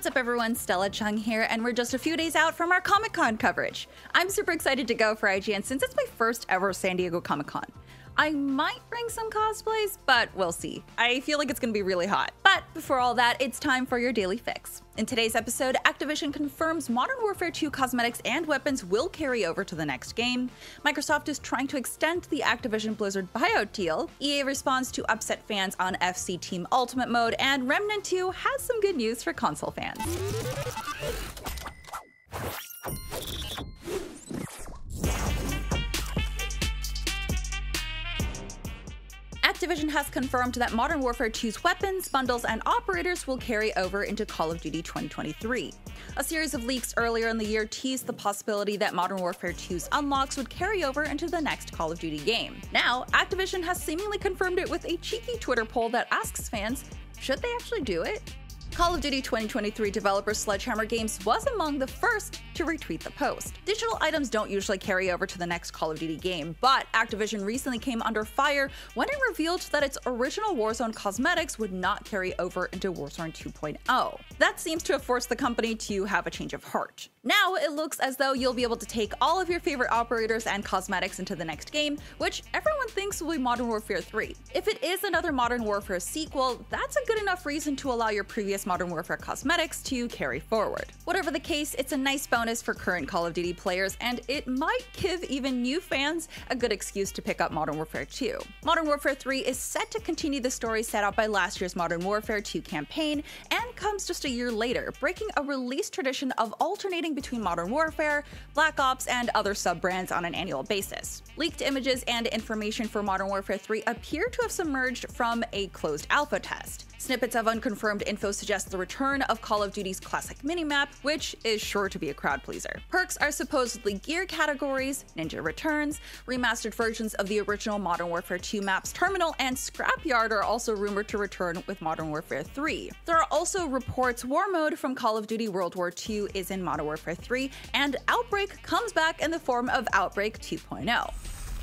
What's up everyone, Stella Chung here, and we're just a few days out from our Comic-Con coverage. I'm super excited to go for IGN since it's my first ever San Diego Comic-Con. I might bring some cosplays, but we'll see. I feel like it's gonna be really hot. But before all that, it's time for your daily fix. In today's episode, Activision confirms Modern Warfare 2 cosmetics and weapons will carry over to the next game. Microsoft is trying to extend the Activision Blizzard buyout deal. EA responds to upset fans on FC Team Ultimate Mode, and Remnant 2 has some good news for console fans. Activision has confirmed that Modern Warfare 2's weapons, bundles, and operators will carry over into Call of Duty 2023. A series of leaks earlier in the year teased the possibility that Modern Warfare 2's unlocks would carry over into the next Call of Duty game. Now, Activision has seemingly confirmed it with a cheeky Twitter poll that asks fans, should they actually do it? Call of Duty 2023 developer Sledgehammer Games was among the first to retweet the post. Digital items don't usually carry over to the next Call of Duty game, but Activision recently came under fire when it revealed that its original Warzone cosmetics would not carry over into Warzone 2.0. That seems to have forced the company to have a change of heart. Now it looks as though you'll be able to take all of your favorite operators and cosmetics into the next game, which everyone thinks will be Modern Warfare 3. If it is another Modern Warfare sequel, that's a good enough reason to allow your previous Modern Warfare cosmetics to carry forward. Whatever the case, it's a nice bonus for current Call of Duty players, and it might give even new fans a good excuse to pick up Modern Warfare 2. Modern Warfare 3 is set to continue the story set out by last year's Modern Warfare 2 campaign, and comes just a year later, breaking a release tradition of alternating between Modern Warfare, Black Ops, and other sub-brands on an annual basis. Leaked images and information for Modern Warfare 3 appear to have submerged from a closed alpha test. Snippets of unconfirmed info suggest the return of Call of Duty's classic minimap, which is sure to be a crowd pleaser. Perks are supposedly gear categories, ninja returns, remastered versions of the original Modern Warfare 2 map's terminal, and Scrapyard are also rumored to return with Modern Warfare 3. There are also reports War Mode from Call of Duty World War 2 is in Modern Warfare 3, and Outbreak comes back in the form of Outbreak 2.0.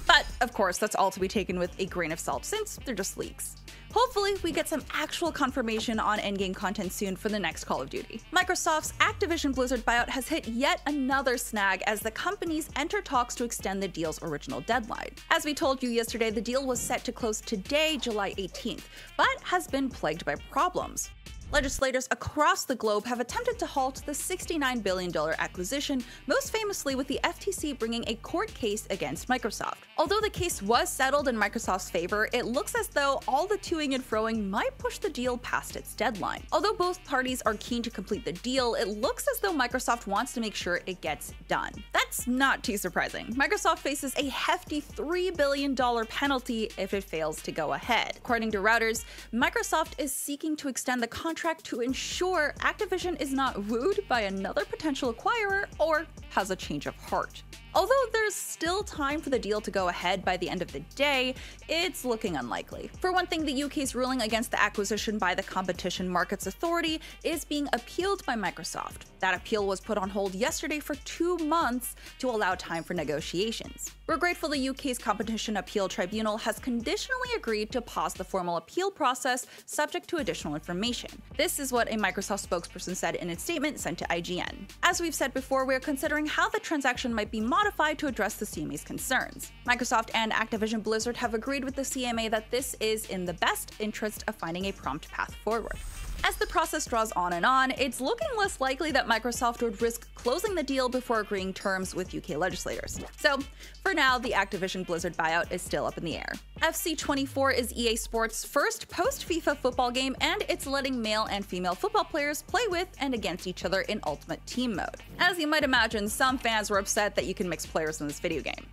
But of course, that's all to be taken with a grain of salt since they're just leaks. Hopefully, we get some actual confirmation on endgame content soon for the next Call of Duty. Microsoft's Activision Blizzard buyout has hit yet another snag as the companies enter talks to extend the deal's original deadline. As we told you yesterday, the deal was set to close today, July 18th, but has been plagued by problems. Legislators across the globe have attempted to halt the $69 billion acquisition, most famously with the FTC bringing a court case against Microsoft. Although the case was settled in Microsoft's favor, it looks as though all the toing and froing might push the deal past its deadline. Although both parties are keen to complete the deal, it looks as though Microsoft wants to make sure it gets done. That's not too surprising. Microsoft faces a hefty $3 billion penalty if it fails to go ahead. According to Reuters, Microsoft is seeking to extend the contract to ensure Activision is not wooed by another potential acquirer or has a change of heart. Although there's still time for the deal to go ahead by the end of the day, it's looking unlikely. For one thing, the UK's ruling against the acquisition by the Competition Markets Authority is being appealed by Microsoft. That appeal was put on hold yesterday for 2 months to allow time for negotiations. We're grateful the UK's Competition Appeal Tribunal has conditionally agreed to pause the formal appeal process subject to additional information. This is what a Microsoft spokesperson said in its statement sent to IGN. As we've said before, we're considering how the transaction might be modified to address the CMA's concerns. Microsoft and Activision Blizzard have agreed with the CMA that this is in the best interest of finding a prompt path forward. As the process draws on, it's looking less likely that Microsoft would risk closing the deal before agreeing terms with UK legislators. So, for now, the Activision Blizzard buyout is still up in the air. FC 24 is EA Sports' first post-FIFA football game, and it's letting male and female football players play with and against each other in Ultimate Team mode. As you might imagine, some fans were upset that you can mix players in this video game.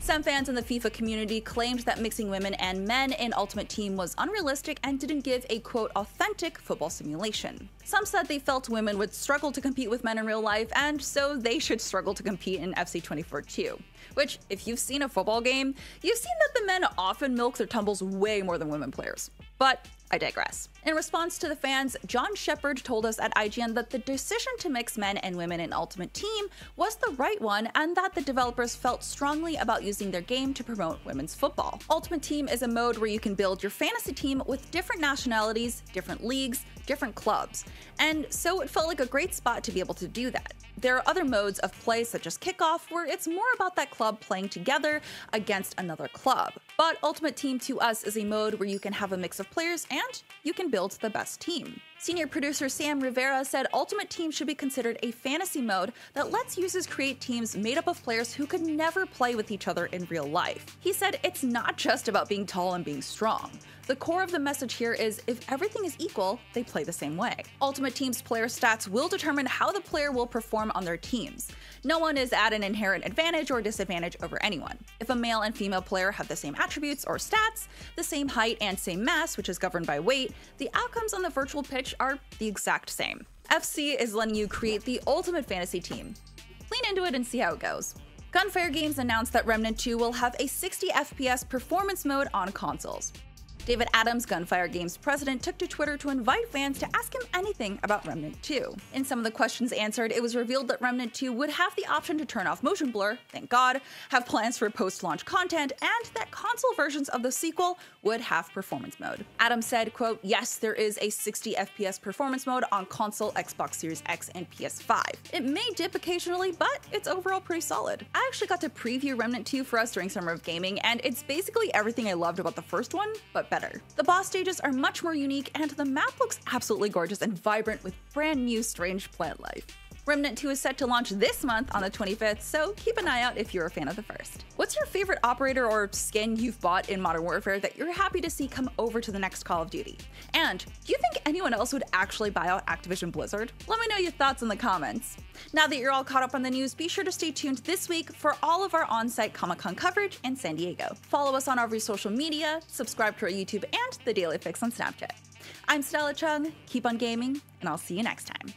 Some fans in the FIFA community claimed that mixing women and men in Ultimate Team was unrealistic and didn't give a quote authentic football simulation. Some said they felt women would struggle to compete with men in real life, and so they should struggle to compete in FC 24 too. Which, if you've seen a football game, you've seen that the men often milk their tumbles way more than women players. But I digress. In response to the fans, John Shepard told us at IGN that the decision to mix men and women in Ultimate Team was the right one and that the developers felt strongly about using their game to promote women's football. Ultimate Team is a mode where you can build your fantasy team with different nationalities, different leagues, different clubs, and so it felt like a great spot to be able to do that. There are other modes of play such as Kickoff where it's more about that club playing together against another club. But Ultimate Team to us is a mode where you can have a mix of players and you can build the best team. Senior producer Sam Rivera said Ultimate Team should be considered a fantasy mode that lets users create teams made up of players who could never play with each other in real life. He said it's not just about being tall and being strong. The core of the message here is if everything is equal, they play the same way. Ultimate Team's player stats will determine how the player will perform on their teams. No one is at an inherent advantage or disadvantage over anyone. If a male and female player have the same attributes or stats, the same height and same mass, which is governed by weight, the outcomes on the virtual pitch are the exact same. FC is letting you create the ultimate fantasy team. Lean into it and see how it goes. Gunfire Games announced that Remnant 2 will have a 60 FPS performance mode on consoles. David Adams, Gunfire Games president, took to Twitter to invite fans to ask him anything about Remnant 2. In some of the questions answered, it was revealed that Remnant 2 would have the option to turn off motion blur, thank God, have plans for post-launch content, and that console versions of the sequel would have performance mode. Adams said, quote, "Yes, there is a 60 FPS performance mode on console, Xbox Series X, and PS5. It may dip occasionally, but it's overall pretty solid." I actually got to preview Remnant 2 for us during Summer of Gaming, and it's basically everything I loved about the first one, but better. The boss stages are much more unique, and the map looks absolutely gorgeous and vibrant with brand new strange plant life. Remnant 2 is set to launch this month on the 25th, so keep an eye out if you're a fan of the first. What's your favorite operator or skin you've bought in Modern Warfare that you're happy to see come over to the next Call of Duty? And do you think anyone else would actually buy out Activision Blizzard? Let me know your thoughts in the comments. Now that you're all caught up on the news, be sure to stay tuned this week for all of our on-site Comic-Con coverage in San Diego. Follow us on every social media, subscribe to our YouTube and The Daily Fix on Snapchat. I'm Stella Chung, keep on gaming, and I'll see you next time.